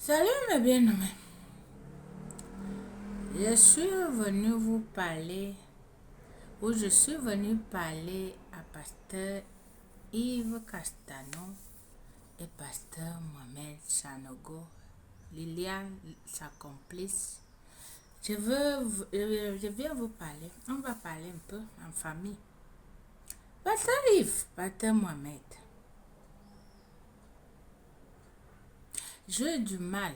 Salut mes bien-aimés. Je suis venu vous parler, ou je suis venu parler à Pasteur Yves Castano et Pasteur Mohamed Sanogo, Liliane, sa complice. Je viens vous parler, on va parler un peu en famille. Pasteur Yves, Pasteur Mohamed, j'ai du mal.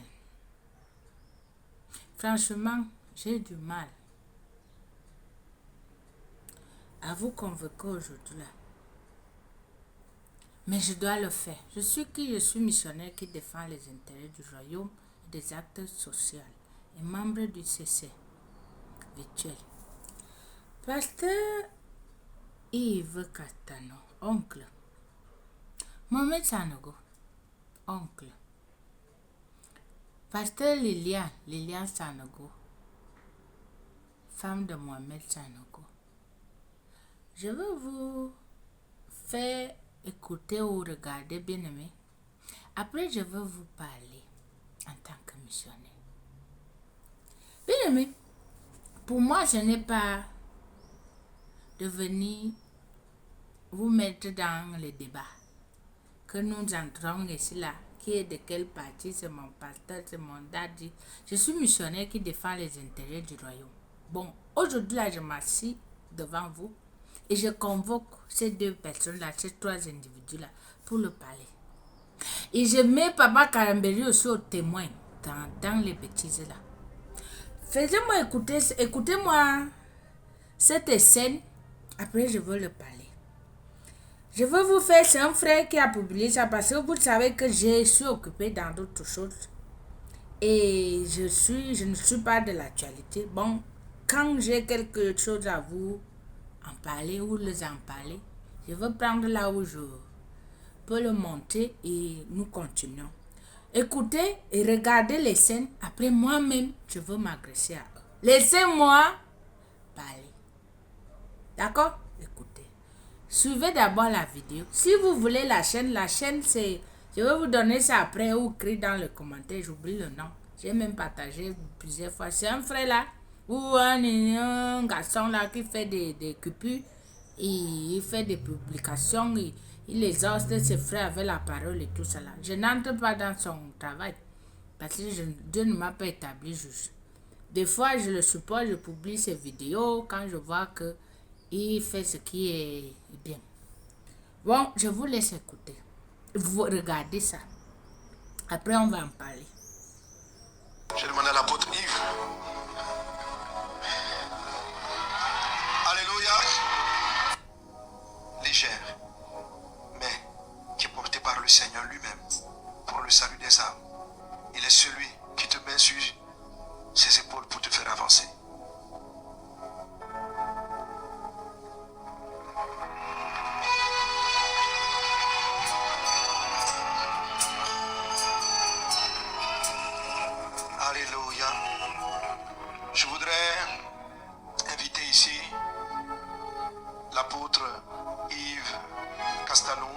Franchement, j'ai du mal à vous convoquer aujourd'hui là. Mais je dois le faire. Je suis qui? Je suis missionnaire qui défend les intérêts du royaume et des actes sociaux et membre du CC virtuel. Pasteur Yves Castano, oncle. Mohamed Sanogo, oncle. Pasteur Liliane Sanogo, femme de Mohamed Sanogo. Je veux vous faire écouter ou regarder, bien aimé. Après, je veux vous parler en tant que missionnaire. Bien aimé, pour moi, ce n'est pas de venir vous mettre dans le débat que nous entrons ici là. Qui est de quel parti? C'est mon pasteur, c'est mon daddy. Je suis missionnaire qui défend les intérêts du royaume. Bon, aujourd'hui là, je m'assis devant vous et je convoque ces deux personnes-là, ces trois individus-là, pour le parler. Et je mets Papa Karamberi aussi au témoin dans les bêtises là. Faites-moi écouter, écoutez-moi cette scène, après je veux le parler. Je veux vous faire, c'est un frère qui a publié ça parce que vous savez que je suis occupée dans d'autres choses. Et je ne suis pas de l'actualité. Bon, quand j'ai quelque chose à vous en parler ou les en parler, je veux prendre là où je peux le monter et nous continuons. Écoutez et regardez les scènes. Après moi-même, je veux m'agresser à eux. Laissez-moi parler. D'accord? Écoutez. Suivez d'abord la vidéo. Si vous voulez la chaîne c'est... Je vais vous donner ça après ou écrire dans le commentaire. J'oublie le nom. J'ai même partagé plusieurs fois. C'est un frère là. Ou un garçon là qui fait des coupures. Il fait des publications. Il exauce ses frères avec la parole et tout ça là. Je n'entre pas dans son travail. Parce que Dieu ne m'a pas établi juge. Des fois, je le supporte, je publie ses vidéos quand je vois que il fait ce qui est bien. Bon, je vous laisse écouter. Vous regardez ça. Après, on va en parler. J'ai demandé à l'apôtre Yves. Alléluia. Légère, mais qui est portée par le Seigneur lui-même pour le salut des âmes. Il est celui qui te met sur ses épaules pour te faire avancer. Alléluia. Je voudrais inviter ici l'apôtre Yves Castano.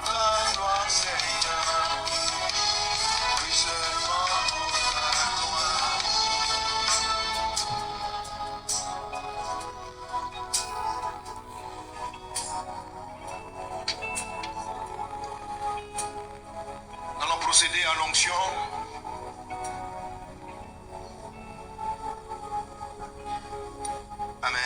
La gloire Seigneur, oui seulement la gloire. Nous allons procéder à l'onction. Amen.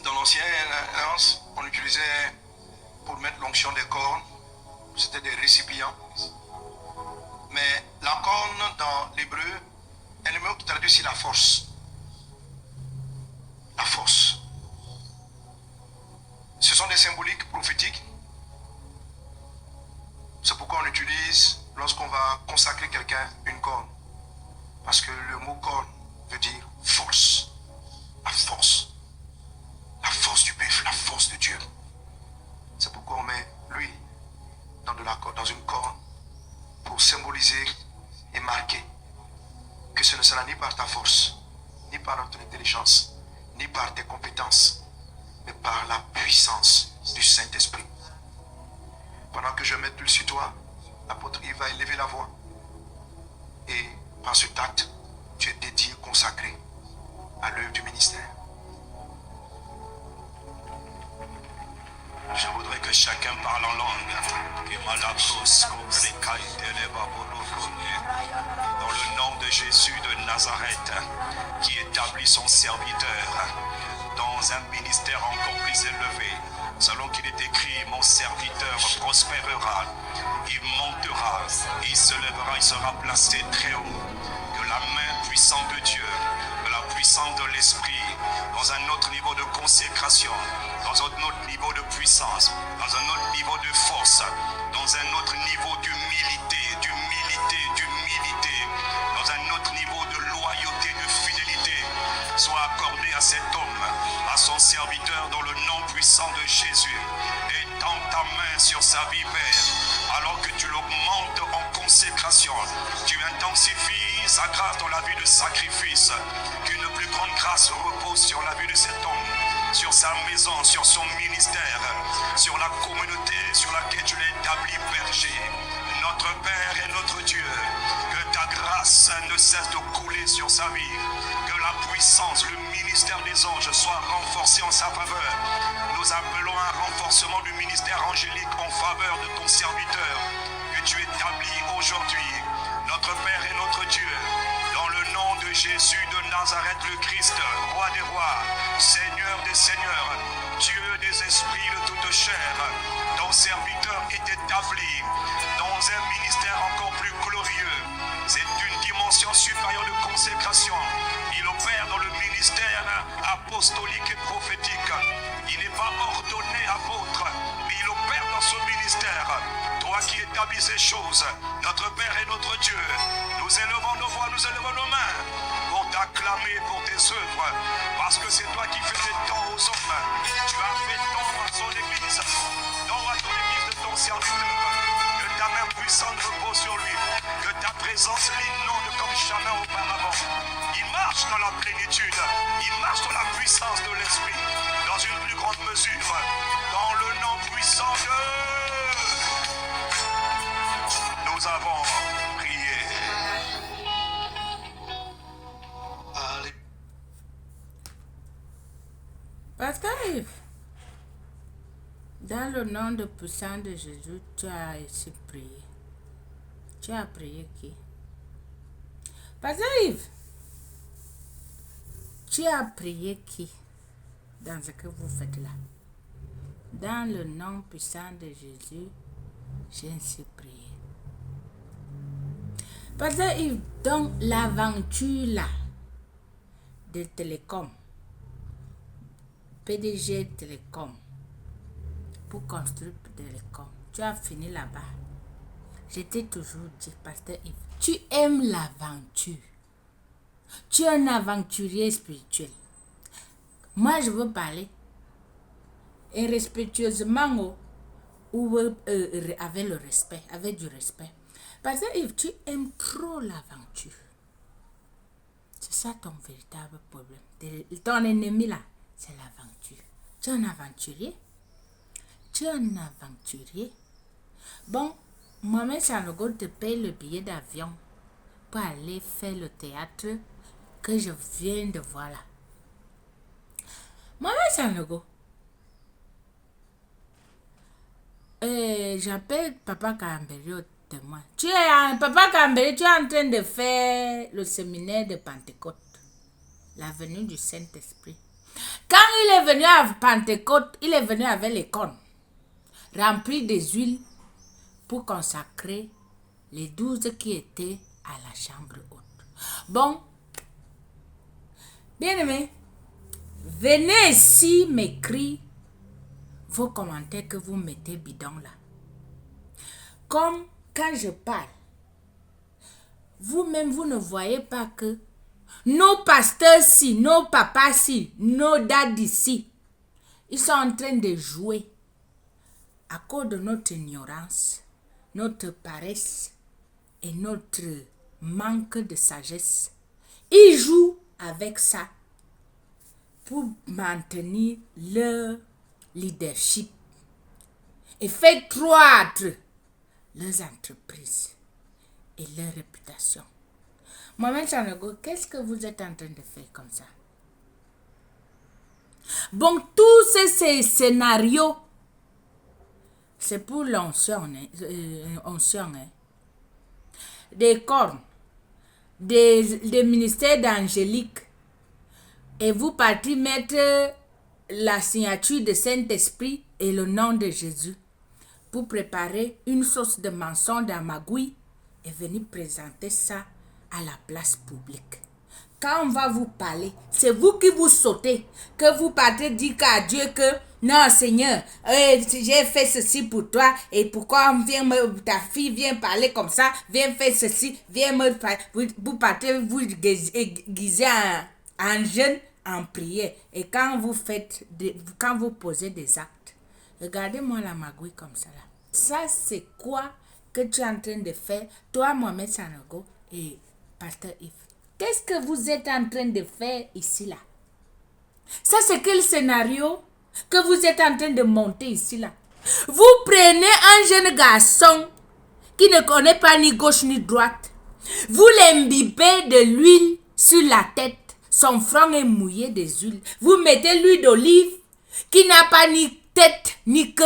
Dans l'ancienne alliance, on utilisait pour mettre l'onction des cornes, c'était des récipients. Mais la corne dans l'hébreu, est le mot qui traduit ici la force. La force. Ce sont des symboliques prophétiques. C'est pourquoi on utilise, lorsqu'on va consacrer quelqu'un, une corne. Parce que le mot corne veut dire force. La force. La force du peuple, la force de Dieu. C'est pourquoi on met lui dans de dans une corne pour symboliser et marquer que ce ne sera ni par ta force, ni par ton intelligence, ni par tes compétences, mais par la puissance du Saint-Esprit. Pendant que je m'étule sur toi, l'apôtre Yves va élever la voix. Et par cet acte, tu es dédié, consacré à l'œuvre du ministère. Je voudrais que chacun parle en langue. Dans le nom de Jésus de Nazareth, qui établit son serviteur dans un ministère encore plus élevé, selon qu'il est écrit, mon serviteur prospérera, il montera, il se lèvera, il sera placé très haut. Que la main puissante de Dieu, que la puissance de l'Esprit, dans un autre niveau de consécration, dans un autre niveau de puissance, dans un autre niveau de force, dans un autre niveau d'humilité, dans un autre niveau de loyauté, de fidélité, soit accordé à cet homme, à son serviteur, dans le nom puissant de Jésus. Étends ta main sur sa vie, Père, alors que tu l'augmentes en consécration, tu intensifies sa grâce dans la vie de sacrifice, qu'une plus grande grâce repose sur la vie de cet homme, sur sa maison, sur son ministère, sur la communauté sur laquelle tu l'as établi, berger. Notre Père et notre Dieu, que ta grâce ne cesse de couler sur sa vie, que la puissance, le ministère des anges soit renforcé en sa faveur. Nous appelons un renforcement du ministère angélique en faveur de ton serviteur, que tu établis aujourd'hui, notre Père et notre Dieu, dans le nom de Jésus de Nazareth, le Christ, Roi des rois, Seigneur des seigneurs, Dieu des esprits de toute chair. Ton serviteur est établi dans un ministère encore plus glorieux. C'est une dimension supérieure de consécration. Il opère dans le ministère apostolique et prophétique. Il n'est pas ordonné à vôtre, mais il opère dans ce ministère. Toi qui établis ces choses, notre Père et notre Dieu, nous élevons nos voix, nous élevons nos mains pour t'acclamer pour tes œuvres, parce que c'est toi qui fais des dons aux hommes. Tu as fait don à son église, don à ton église de ton serviteur. Que ta main puissante repose sur lui, que ta présence l'inonde comme jamais auparavant. Il marche dans la plénitude, il marche dans la puissance de l'Esprit, dans une plus grande mesure, dans le nom puissant de... Nous avons prié. Allez. Pasteur Yves, dans le nom de puissant de Jésus, tu as ici prié. Tu as prié qui? Pasteur Yves, tu as prié qui dans ce que vous faites là? Dans le nom puissant de Jésus, j'ai ainsi prié. Pasteur Yves, donc l'aventure là de Télécom, PDG Télécom, pour construire Télécom, tu as fini là-bas. Je t'ai toujours dit, Pasteur Yves, tu aimes l'aventure. Tu es un aventurier spirituel. Moi, je veux parler et respectueusement ou avec le respect, avec du respect. Pasteur Yves, tu aimes trop l'aventure. C'est ça ton véritable problème. Ton ennemi là, c'est l'aventure. Tu es un aventurier. Tu es un aventurier. Bon, moi-même, Sanogo te paye le billet d'avion pour aller faire le théâtre que je viens de voir là. Moi-même, Sanogo. J'appelle Papa Kamberi au témoin. Papa Kamberi, tu es en train de faire le séminaire de Pentecôte. La venue du Saint-Esprit. Quand il est venu à Pentecôte, il est venu avec les cornes remplies des huiles pour consacrer les 12 qui étaient à la chambre haute. Bon, bien aimé, venez ici m'écrire vos commentaires que vous mettez bidon là. Comme quand je parle, vous-même vous ne voyez pas que nos pasteurs ci, nos papas ci, nos dads ici, ils sont en train de jouer à cause de notre ignorance, notre paresse et notre manque de sagesse. Ils jouent avec ça pour maintenir leur leadership et faire croître leurs entreprises et leur réputation. Moi-même, Sanogo, qu'est-ce que vous êtes en train de faire comme ça? Bon, tous ces scénarios, c'est pour l'onction, des cornes, des ministères d'Angélique, et vous partez mettre la signature de Saint-Esprit et le nom de Jésus pour préparer une sauce de mensonge dans magouille et venir présenter ça à la place publique. Quand on va vous parler, c'est vous qui vous sautez, que vous partez dire à Dieu que non Seigneur, j'ai fait ceci pour toi et pourquoi ta fille vient parler comme ça, vient faire ceci, vient me parler. Vous partez vous guiser en jeûne, en prière. Et quand quand vous posez des actes, regardez-moi la magouille comme ça là. Ça c'est quoi que tu es en train de faire, toi Mohamed Sanogo et Pasteur Yves? Qu'est-ce que vous êtes en train de faire ici là? Ça c'est quel scénario que vous êtes en train de monter ici là? Vous prenez un jeune garçon qui ne connaît pas ni gauche ni droite. Vous l'imbibez de l'huile sur la tête. Son front est mouillé des huiles. Vous mettez l'huile d'olive qui n'a pas ni tête ni queue.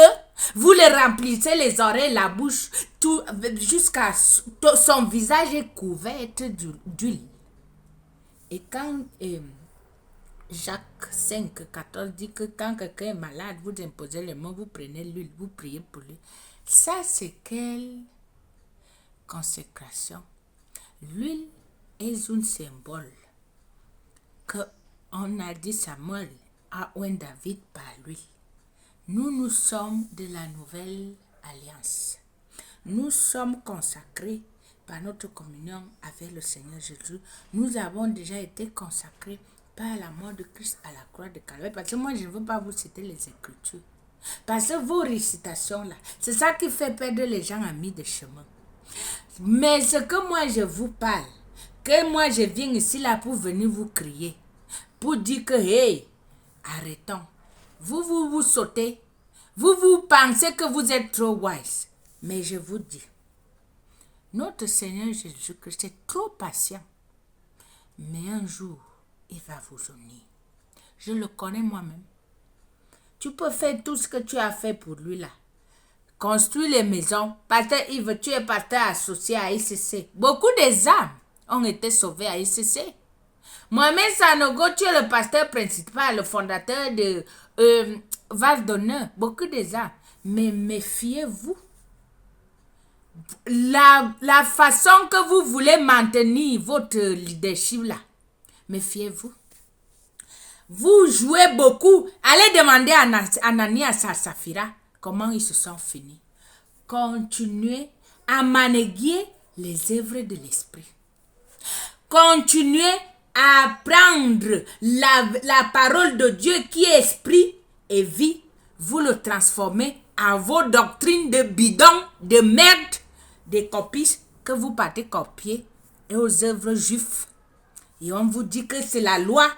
Vous le remplissez les oreilles, la bouche, tout jusqu'à son visage est couvert d'huile. Et quand Jacques 5, 14 dit que quand quelqu'un est malade, vous imposez les mains, vous prenez l'huile, vous priez pour lui. Ça, c'est quelle consécration? L'huile est un symbole que on a dit Samuel à oint David par l'huile. Nous sommes de la nouvelle alliance. Nous sommes consacrés par notre communion avec le Seigneur Jésus. Nous avons déjà été consacrés par la mort de Christ à la croix de Calvaire. Parce que moi, je ne veux pas vous citer les Écritures. Parce que vos récitations là, c'est ça qui fait perdre les gens à mi de chemin. Mais ce que moi je vous parle, que moi je viens ici là pour venir vous crier, pour dire que hey, arrêtons. Vous sautez, vous pensez que vous êtes trop wise. Mais je vous dis, notre Seigneur Jésus-Christ est trop patient. Mais un jour, il va vous unir. Je le connais moi-même. Tu peux faire tout ce que tu as fait pour lui là. Construire les maisons. Pasteur Yves, tu es pasteur associé à ICC. Beaucoup des âmes ont été sauvées à ICC. Mohamed Sanogo, tu es le pasteur principal, le fondateur de Vase d'honneur. Beaucoup des âmes. Mais méfiez-vous. La façon que vous voulez maintenir votre leadership là, méfiez-vous. Vous jouez beaucoup. Allez demander à Ananias et Saphira comment ils se sont finis. Continuez à manier les œuvres de l'esprit. Continuez à prendre la parole de Dieu qui est esprit et vie. Vous le transformez en vos doctrines de bidon, de merde, des copies que vous partez copier et aux œuvres juives. Et on vous dit que c'est la loi.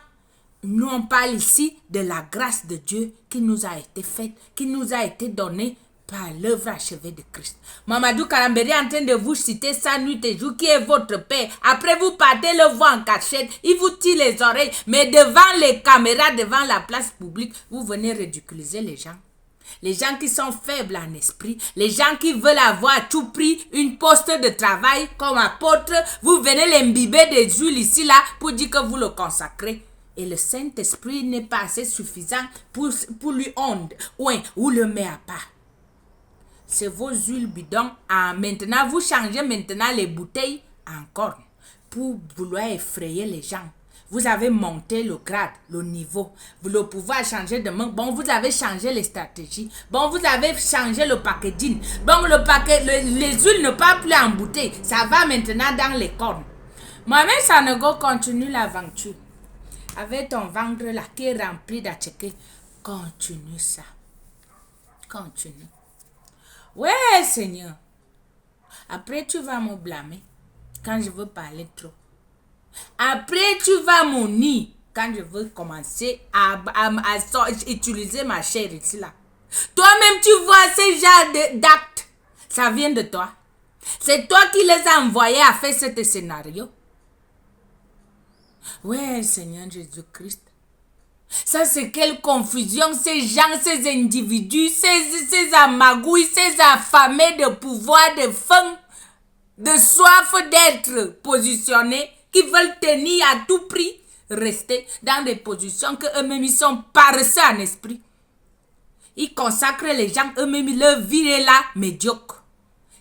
Nous on parle ici de la grâce de Dieu qui nous a été faite, qui nous a été donnée par l'œuvre achevée de Christ. Mamadou Kalamberi est en train de vous citer ça nuit et jour qui est votre père. Après vous partez le voir en cachette, il vous tire les oreilles, mais devant les caméras, devant la place publique, vous venez ridiculiser les gens. Les gens qui sont faibles en esprit, les gens qui veulent avoir à tout prix une poste de travail comme apôtre, vous venez l'imbiber des huiles ici là pour dire que vous le consacrez. Et le Saint-Esprit n'est pas assez suffisant pour lui onde, ou le met à part. C'est vos huiles bidons. Maintenant, vous changez maintenant les bouteilles en cornes pour vouloir effrayer les gens. Vous avez monté le grade, le niveau. Le pouvoir changer de main. Bon, vous avez changé les stratégies. Bon, vous avez changé le packaging. Bon, les huiles ne partent plus en bouteille. Ça va maintenant dans les cornes. Moi-même, Sanogo continue l'aventure. Avec ton ventre là qui est rempli d'atcheke. Continue ça. Continue. Ouais, Seigneur. Après, tu vas me blâmer quand je veux parler trop. Après, tu vas m'unir quand je veux commencer à utiliser ma chair ici là. Toi-même, tu vois ce genre d'actes. Ça vient de toi. C'est toi qui les as envoyés à faire ce scénario. Ouais, Seigneur Jésus-Christ. Ça, c'est quelle confusion, ces gens, ces individus, ces amagouilles, ces affamés de pouvoir, de faim, de soif d'être positionnés, qui veulent tenir à tout prix, rester dans des positions que eux-mêmes ils sont paresseux en esprit. Ils consacrent les gens eux-mêmes, leur vie est là, médiocre.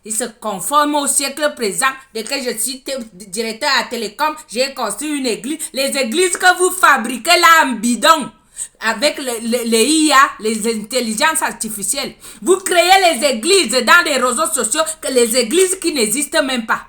Ils se conforment au siècle présent. Dès que je suis directeur à Télécom, j'ai construit une église. Les églises que vous fabriquez là en bidon, avec les IA, les intelligences artificielles, vous créez les églises dans des réseaux sociaux, que les églises qui n'existent même pas.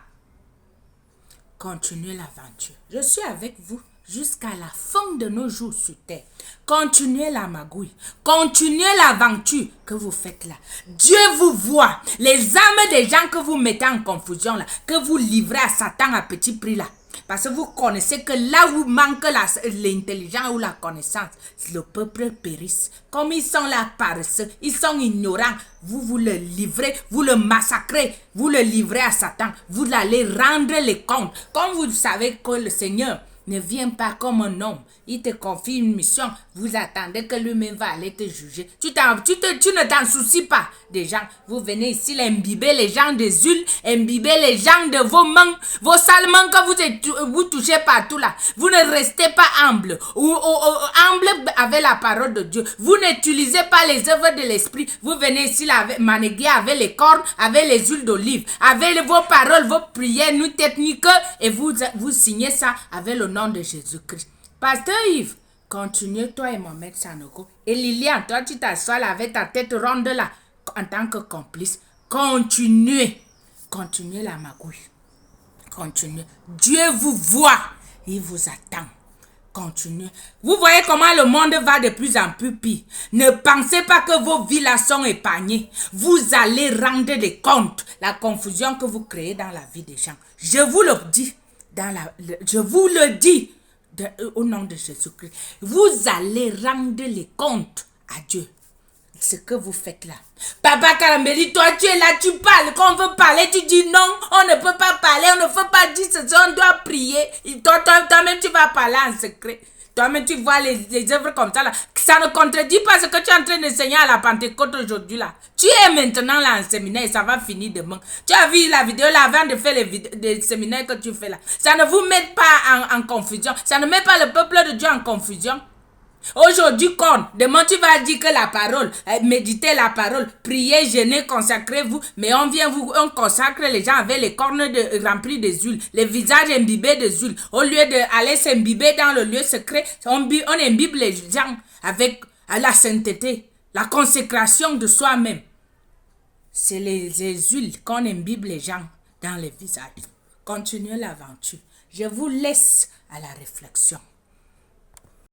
Continuez l'aventure. Je suis avec vous jusqu'à la fin de nos jours sur terre. Continuez la magouille. Continuez l'aventure que vous faites là. Dieu vous voit. Les âmes des gens que vous mettez en confusion là, que vous livrez à Satan à petit prix là. Parce que vous connaissez que là où manque l'intelligence ou la connaissance, le peuple périsse. Comme ils sont là paresseux, ils sont ignorants, vous le livrez, vous le massacrez, vous le livrez à Satan. Vous allez rendre les comptes. Comme vous savez que le Seigneur ne vient pas comme un homme. Il te confie une mission. Vous attendez que lui-même va aller te juger. Tu ne t'en soucies pas des gens. Vous venez ici imbiber les gens des huiles, imbiber les gens de vos mains, vos sales mains que vous touchez partout là. Vous ne restez pas humble ou humble avec la parole de Dieu. Vous n'utilisez pas les œuvres de l'esprit. Vous venez ici là maniguer avec les cornes, avec les huiles d'olive, avec vos paroles, vos prières, nous techniques, et vous signez ça avec le nom de Jésus-Christ. Pasteur Yves, continue toi et Mohamed Sanogo. Et Liliane, toi tu t'assois là avec ta tête ronde là, en tant que complice. Continuez la magouille. Continuez. Dieu vous voit. Il vous attend. Continuez. Vous voyez comment le monde va de plus en plus pire. Ne pensez pas que vos vies là sont épargnées. Vous allez rendre des comptes. La confusion que vous créez dans la vie des gens. Je vous le dis. Je vous le dis. Au nom de Jésus-Christ. Vous allez rendre les comptes à Dieu. Ce que vous faites là. Papa Karambeli, toi tu es là, tu parles. Quand on veut parler, tu dis non, on ne peut pas parler, on ne peut pas dire ceci, on doit prier. Toi-même tu vas parler en secret. Toi-même tu vois les œuvres comme ça là. Ça ne contredit pas ce que tu es en train d'enseigner à la Pentecôte aujourd'hui là. Tu es maintenant là en séminaire et ça va finir demain. Tu as vu la vidéo là avant de faire les séminaires que tu fais là. Ça ne vous met pas en confusion. Ça ne met pas le peuple de Dieu en confusion. Aujourd'hui, demain tu vas dire que la parole, méditez la parole, priez, jeûnez, consacrez-vous, mais on consacre les gens avec les cornes remplies de huile, les visages imbibés de huile. Au lieu d'aller s'imbiber dans le lieu secret, on imbibe les gens avec la sainteté, la consécration de soi-même. C'est les huiles qu'on imbibe les gens dans les visages. Continuez l'aventure. Je vous laisse à la réflexion.